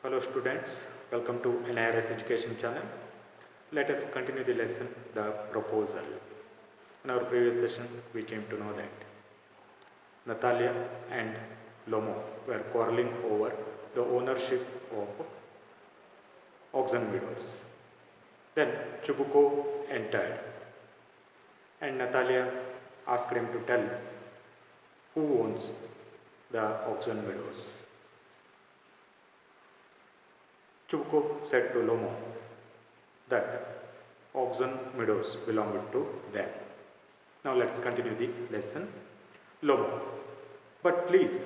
Hello students, welcome to NIRS Education channel. Let us continue the lesson, the proposal. In our previous session, we came to know that Natalia and Lomo were quarreling over the ownership of Oxen Meadows. Then Chubuko entered and Natalia asked him to tell who owns the Oxen Meadows. Chubuko said to Lomo that Oxen Meadows belonged to them. Now let's continue the lesson. Lomo, but please,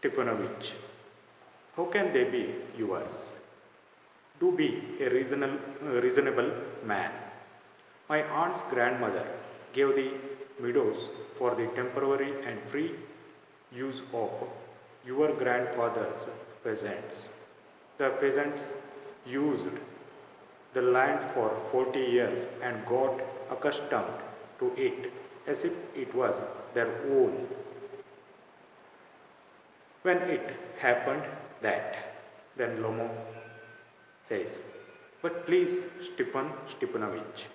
Stepanovich, how can they be yours? Do be a reasonable man. My aunt's grandmother gave the meadows for the temporary and free use of your grandfather's peasants. The peasants used the land for 40 years and got accustomed to it as if it was their own. When it happened that, then Lomo says, but please, Stepanovich,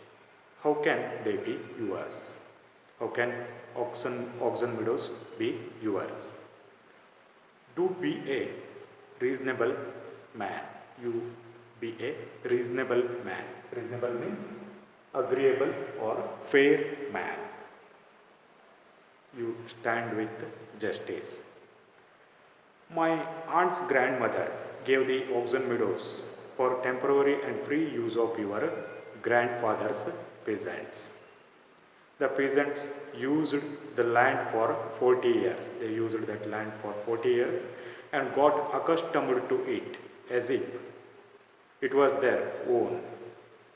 how can they be yours? How can Oxen Meadows be yours? Do be a reasonable man. You be a reasonable man. Reasonable means agreeable or fair man. You stand with justice. My aunt's grandmother gave the Oxen Meadows for temporary and free use of your grandfather's peasants. The peasants used the land for 40 years. They used that land for 40 years and got accustomed to it as if it was their own.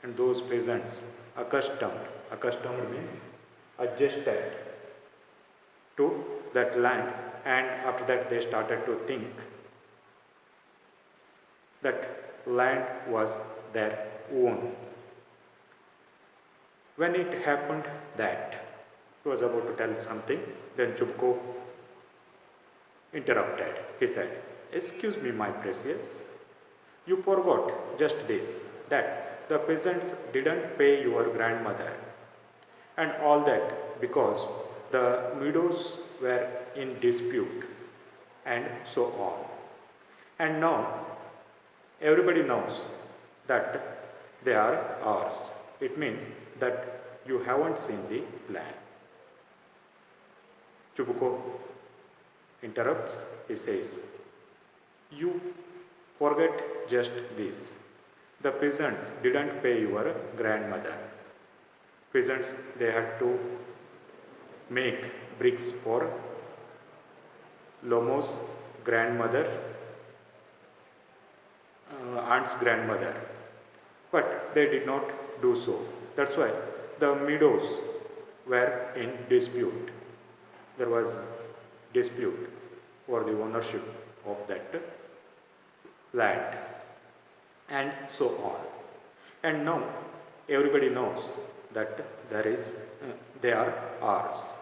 And those peasants accustomed means adjusted to that land, and after that they started to think that land was their own. When it happened that he was about to tell something, then Chubko interrupted. He said, excuse me, my precious, you forgot just this, that the peasants didn't pay your grandmother and all that because the meadows were in dispute and so on. And now everybody knows that they are ours. It means that you haven't seen the land. Chubuko interrupts. He says, you forget just this. The peasants didn't pay your grandmother. Peasants, they had to make bricks for Lomo's grandmother, aunt's grandmother. But they did not do so. That's why the meadows were in dispute. There was dispute for the ownership of that land and so on. And now everybody knows that they are ours.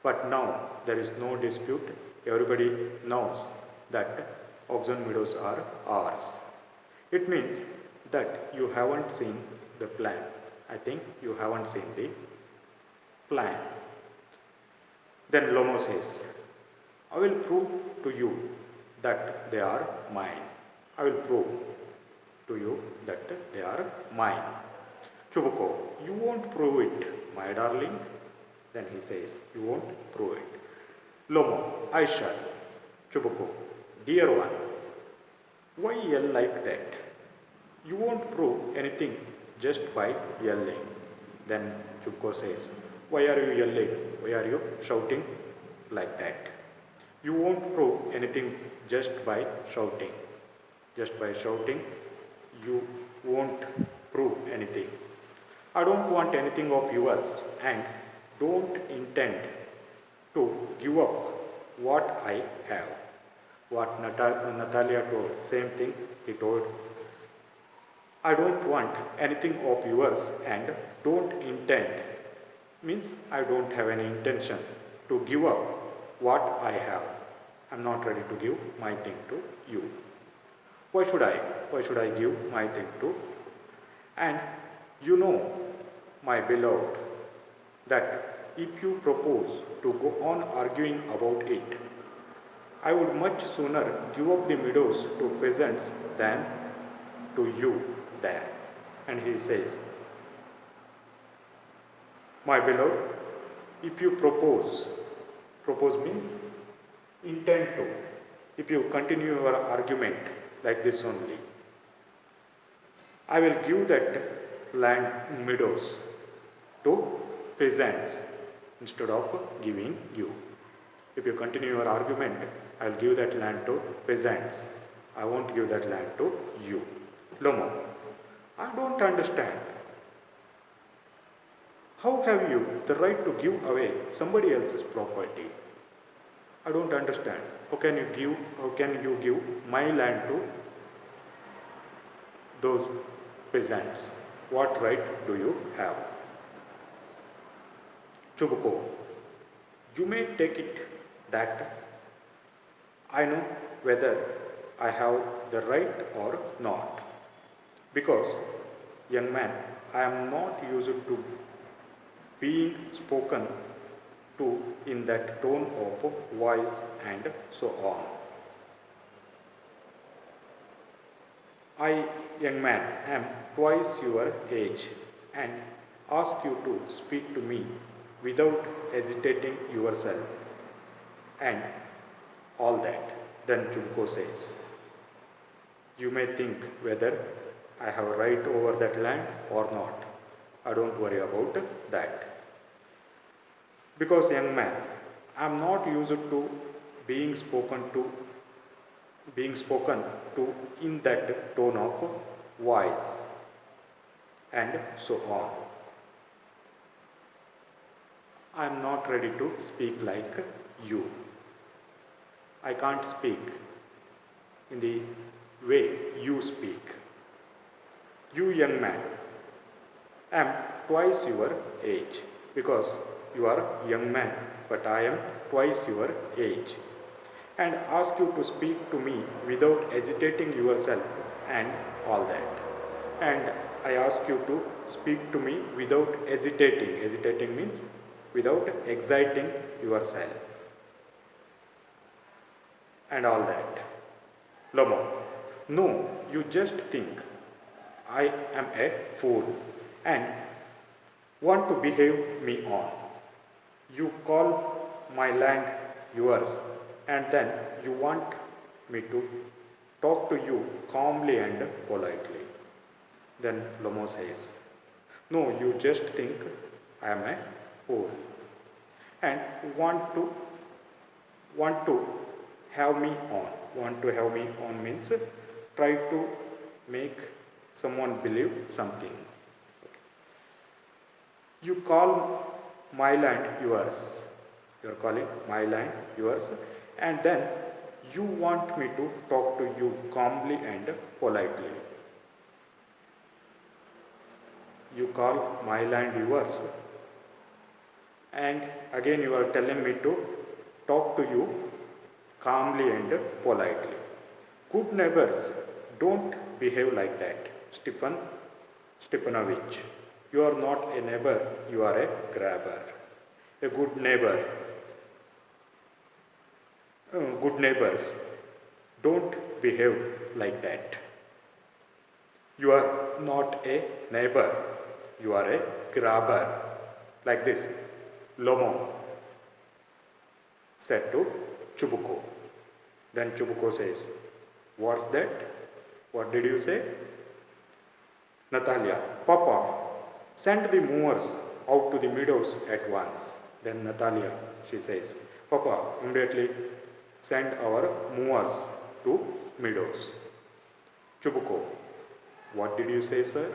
But now there is no dispute. Everybody knows that Oxen Meadows are ours. It means that you haven't seen the plan. I think you haven't seen the plan. Then Lomo says, I will prove to you that they are mine. I will prove to you that they are mine. Chubuko, you won't prove it, my darling. Then he says, you won't prove it. Lomo, I shall. Chubuko, dear one, why yell like that? You won't prove anything just by yelling. Then Chubuko says, why are you yelling? Why are you shouting like that? You won't prove anything just by shouting. Just by shouting, you won't prove anything. I don't want anything of yours and don't intend to give up what I have. What Natalia told, same thing he told. I don't want anything of yours and don't intend, means I don't have any intention to give up what I have. I'm not ready to give my thing to you. Why should I? Why should I give my thing to? And you know, my beloved, that if you propose to go on arguing about it, I would much sooner give up the meadows to peasants than to you there. And he says, my beloved, if you propose means intend to, if you continue your argument like this only, I will give that land meadows to peasants instead of giving you. If you continue your argument, I will give that land to peasants. I won't give that land to you. Lomo, I don't understand. How have you the right to give away somebody else's property? I don't understand. How can you give my land to those peasants? What right do you have? Chubuko, you may take it that I know whether I have the right or not. Because, young man, I am not used to being spoken to in that tone of voice and so on. I, young man, am twice your age and ask you to speak to me without hesitating yourself and all that. Then Junko says, you may think whether I have a right over that land or not. I don't worry about that. Because, young man, I am not used to being spoken to in that tone of voice and so on. I am not ready to speak like you. I can't speak in the way you speak. You, young man, am twice your age, because you are young man, but I am twice your age, and ask you to speak to me without agitating yourself and all that. And I ask you to speak to me without hesitating. Hesitating means without exciting yourself and all that. Lomo, no, you just think I am a fool and want to behave me on. You call my land yours and then you want me to talk to you calmly and politely. Then Lomo says, no, you just think I am a fool and want to have me on. Want to have me on means try to make someone believe something. Okay. You call my land yours. You are calling my land yours, and then you want me to talk to you calmly and politely. You call my land yours, and again you are telling me to talk to you calmly and politely. Good neighbors don't behave like that. Stepanovich, you are not a neighbor, you are a grabber. A good neighbor, good neighbors don't behave like that. You are not a neighbor, you are a grabber. Like this, Lomo said to Chubuko. Then Chubuko says, what's that? What did you say? Natalia, Papa, send the movers out to the meadows at once. Then Natalia, she says, Papa, immediately send our movers to meadows. Chubuko, what did you say, sir?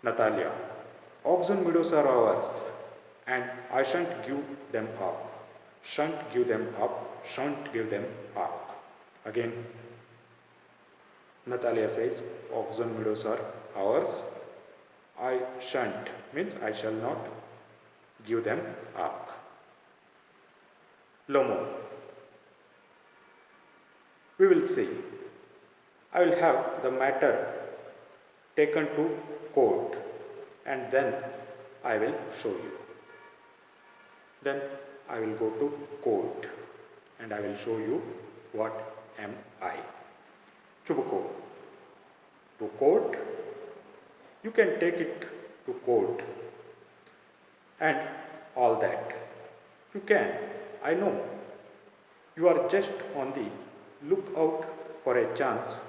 Natalia, oxen meadows are ours, and I shan't give them up. Shan't give them up, shan't give them up. Again, Natalia says, oxen meadows are ours. I shan't means I shall not give them up. Lomo, We will see. I will have the matter taken to court and then I will show you. Then I will go to court and I will show you what am I. Chubuko. To court. You can take it to court and all that. You can. I know. You are just on the lookout for a chance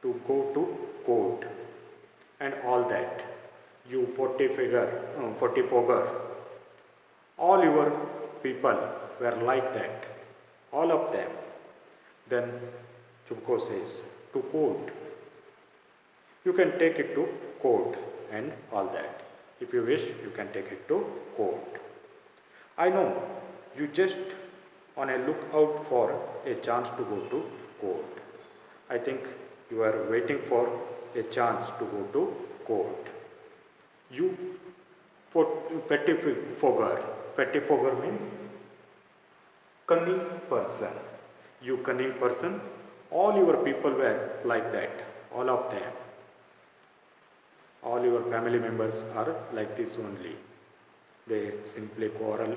to go to court and all that. You pottyfogger. All your people were like that. All of them. Then Chubko says, to court. You can take it to court and all that. If you wish, you can take it to court. I know you just on a lookout for a chance to go to court. I think you are waiting for a chance to go to court. You pettifogger. Pettifogger means cunning person. You cunning person. All your people were like that. All of them. All your family members are like this only. They simply quarrel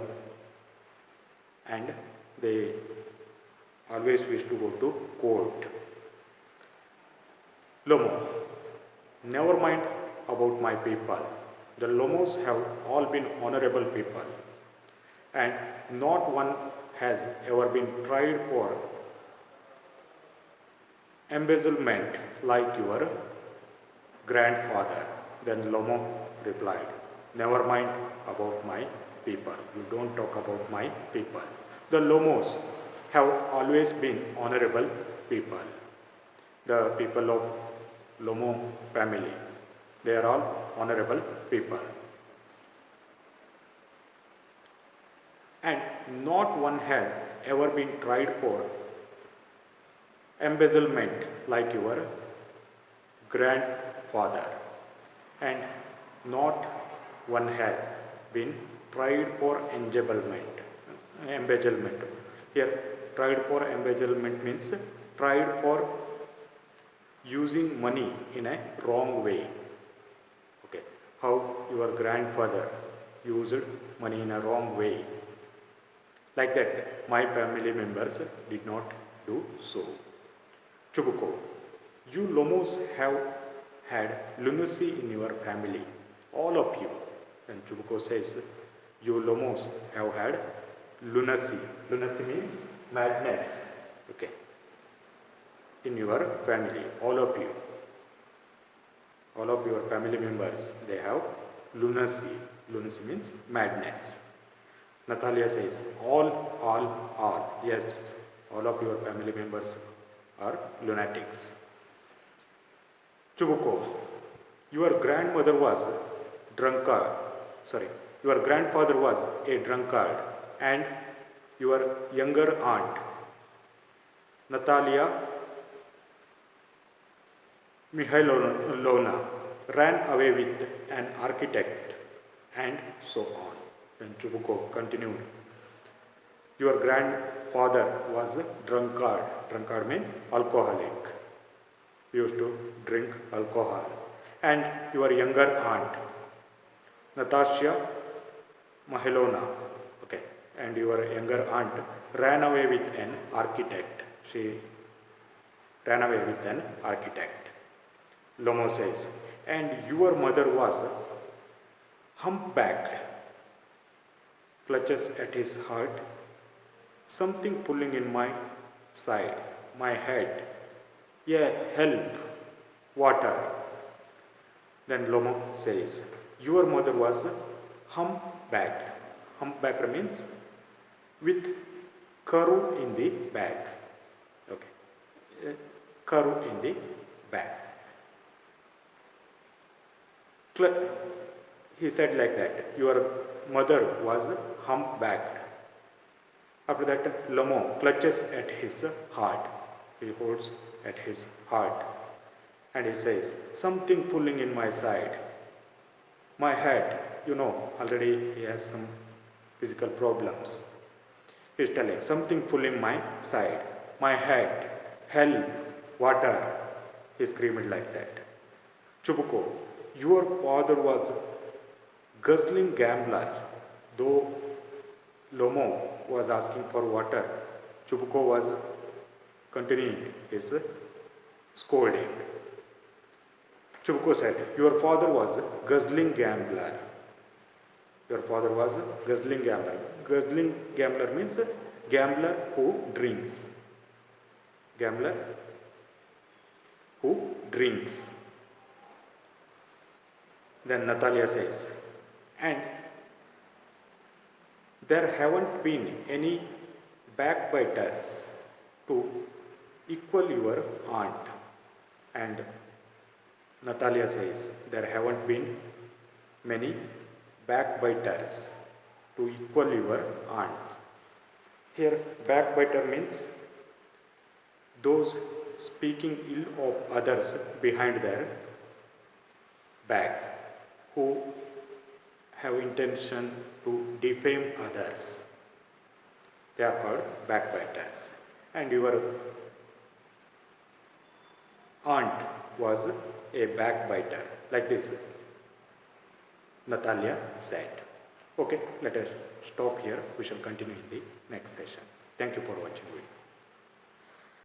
and they always wish to go to court. Lomo. Never mind about my people. The Lomos have all been honorable people and not one has ever been tried for embezzlement like your grandfather. Then Lomo replied, never mind about my people. You don't talk about my people. The Lomos have always been honorable people. The people of Lomo family, they are all honorable people. And not one has ever been tried for embezzlement like your grandfather. And not one has been tried for embezzlement. Here, tried for embezzlement means tried for using money in a wrong way. Okay, how your grandfather used money in a wrong way. Like that, my family members did not do so. Chubuko, you Lomos have had lunacy in your family, all of you. And Chubuko says, you Lomos have had lunacy. Lunacy means madness. Okay. In your family, all of you. All of your family members, they have lunacy. Lunacy means madness. Natalia says, all. Yes, all of your family members are lunatics. Chubuko, your grandmother was drunkard. Your grandfather was a drunkard and your younger aunt, Natalia Mihailovna, ran away with an architect and so on. Then Chubuko continued. Your grandfather was a drunkard. Drunkard means alcoholic. He used to drink alcohol. And your younger aunt, Natasha Mihailovna, okay, and your younger aunt ran away with an architect. She ran away with an architect. Lomo says, and your mother was humpbacked, clutches at his heart, something pulling in my side, my head. Yeah, help, water. Then Lomo says, your mother was humpbacked. Humpbacked means with curve in the back. Okay, curve in the back. He said like that, your mother was humpbacked. After that, Lomo clutches at his heart. He holds at his heart. And he says, something pulling in my side. My head, already he has some physical problems. He is telling, something pulling my side. My head. Help, water, he screamed like that. Chubuko, your father was guzzling gambler. Though Lomo was asking for water, Chubuko was continuing his scolding. Chubuko said, your father was guzzling gambler. Your father was guzzling gambler. Guzzling gambler means gambler who drinks. Gambler who drinks. Then Natalia says, and there haven't been any backbiters to equal your aunt. And Natalia says, there haven't been many backbiters to equal your aunt. Here, backbiter means those speaking ill of others behind their backs, who have intention to defame others. They are called backbiters. And your aunt was a backbiter, like this, Natalia said. Okay, let us stop here. We shall continue in the next session. Thank you for watching video.